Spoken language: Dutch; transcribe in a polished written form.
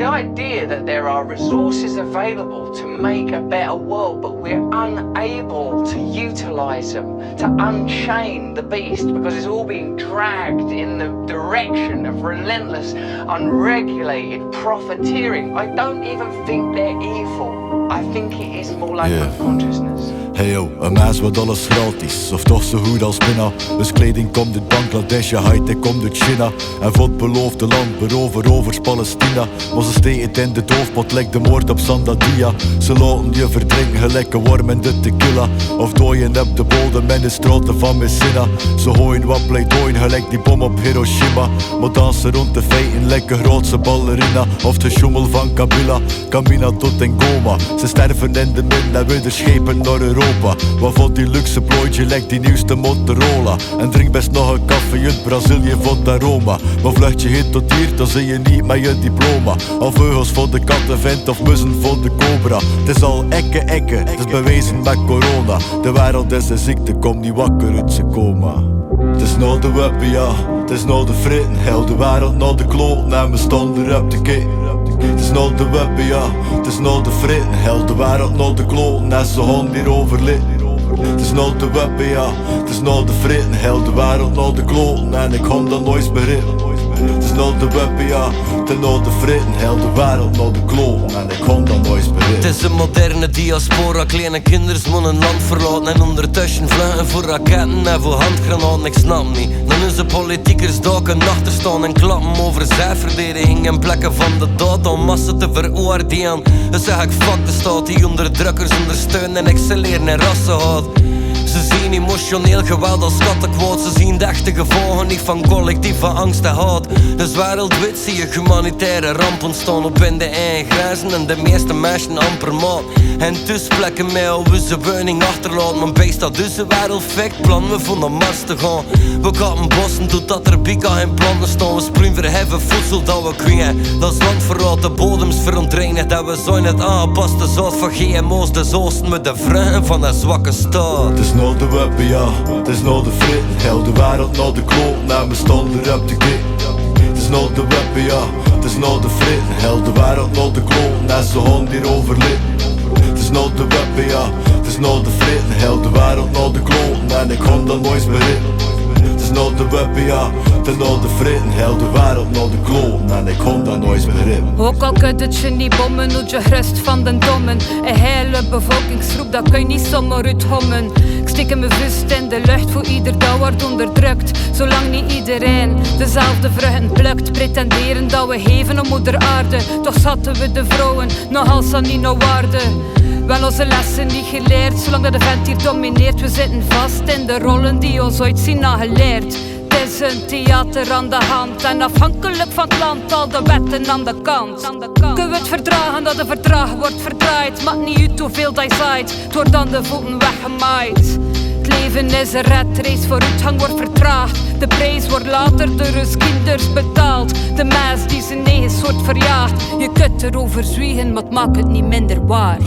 The idea that there are resources available to make a better world, but we're unable to utilize them, to unchain the beast, because it's all being dragged in the direction of relentless, unregulated profiteering. I don't even think they're evil. I think it is more like unconsciousness. Hey yo, een mens wordt alles gratis, of toch zo goed als bijna. Dus kleding komt uit Bangladesh, je high-tech komt uit China. En voor het beloofde land, berovers Palestina. Maar ze steken het in de doofpot, lijkt de moord op Sandadia. Ze laten je verdrinken, gelijk een worm in de tequila. Of dooien op de bodem in de straten van Messina. Ze gooien wat pleidooien, gelijk die bom op Hiroshima. Maar dansen rond de feiten, lijkt een grootse ballerina. Of de schommel van Kabila, Kamina tot in Goma. Ze sterven in de min en weer schepen naar Europa. Waarvoor die luxe plooitje lijkt die nieuwste Motorola. En drink best nog een koffie uit Brazilië voor het aroma. Maar vlucht je heen tot hier, dan zie je niet met je diploma. Of vogels voor de kattenvent of mussen voor de cobra. Het is al ekke, het is bewezen met corona. De wereld is een ziekte, kom niet wakker uit zijn coma. Het is nou de web, ja, het is nou de fritten. Heel de wereld naar de kloot en we staan erop te kijken. Het is nou de web, ja, het is nou de fritten. Heel de wereld naar de kloot en ze gaan hier overleden. Het is nou de web, ja, het is nou de fritten. Heel de wereld naar de kloot en ik kan dat nooit begrijpen. Het is nou de web, ja, het is nou de fritten. Heel de wereld naar de kloot en ik kan dat nooit begrijpen. Het is een moderne diaspora, kleine kinders moeten een land verlaten. En ondertussen vluchten voor raketten en voor handgranaten, ik snap niet. Dan is de politiekers doken achter staan en klappen over zelfverdediging en plekken van de dood om massa te veroordelen. Dus zeg ik fuck de staat die onderdrukkers ondersteunen en excelleren in rassenhaat. Ze zien emotioneel geweld als kattenkwoord. Ze zien de echte gevolgen niet van collectieve angst en haat. Dus wereldwijd zie je humanitaire ramp ontstaan op in de eigen grenzen en de meeste mensen amper maat. En dus plekken mij op onze woning achterlaten. Maar beest dat dus de wereld fikt, plan we van naar Mars te gaan. We kappen bossen totdat er bika in planten staan. We sproeien verheffen voedsel dat we kwijt. Dat is landverraad, de bodems verontreinigd. Dat we zijn het aangepaste zout van GMO's. De oosten met de vruchten van een zwakke staat. Het is nou de web, ja, het is nou de fritten. Heel de wereld naar de kloot en we staan erop te kijken. Het is nou de web, ja, het is nou de fritten. Heel de wereld naar de kloot en ze gaan hier overleden. Het is nou de web, ja, het is nou de fritten. Heel de wereld naar de kloot en ik kan dat nooit begrijpen. Het is nou de web, ja, het is nou de fritten. Heel de wereld naar de kloot en ik kan dat nooit begrijpen. Ook al kunt het je niet bommen, hoed je gerust van den dommen. Een hele bevolkingsgroep, dat kun je niet zomaar uithommen. Ik steek mijn vuist in de lucht voor ieder dat wordt onderdrukt. Zolang niet iedereen dezelfde vruchten plukt. Pretenderen dat we geven om moeder aarde. Toch zaten we de vrouwen nog als aan niet nog waarde. Wel onze lessen niet geleerd, zolang dat de vent hier domineert. We zitten vast in de rollen die ons ooit zien nageleerd. Het is een theater aan de hand en afhankelijk van het land al de wetten aan de kant. Kunnen we het verdragen dat de verdrag wordt verdraaid? Maakt niet uit hoeveel dat je zaait, het wordt aan de voeten weggemaaid. Het leven is een redrace, vooruitgang wordt vertraagd. De prijs wordt later door ons kinders betaald. De mens die zijn eigen soort verjaagt. Je kunt erover zwiegen, maar het maakt het niet minder waar.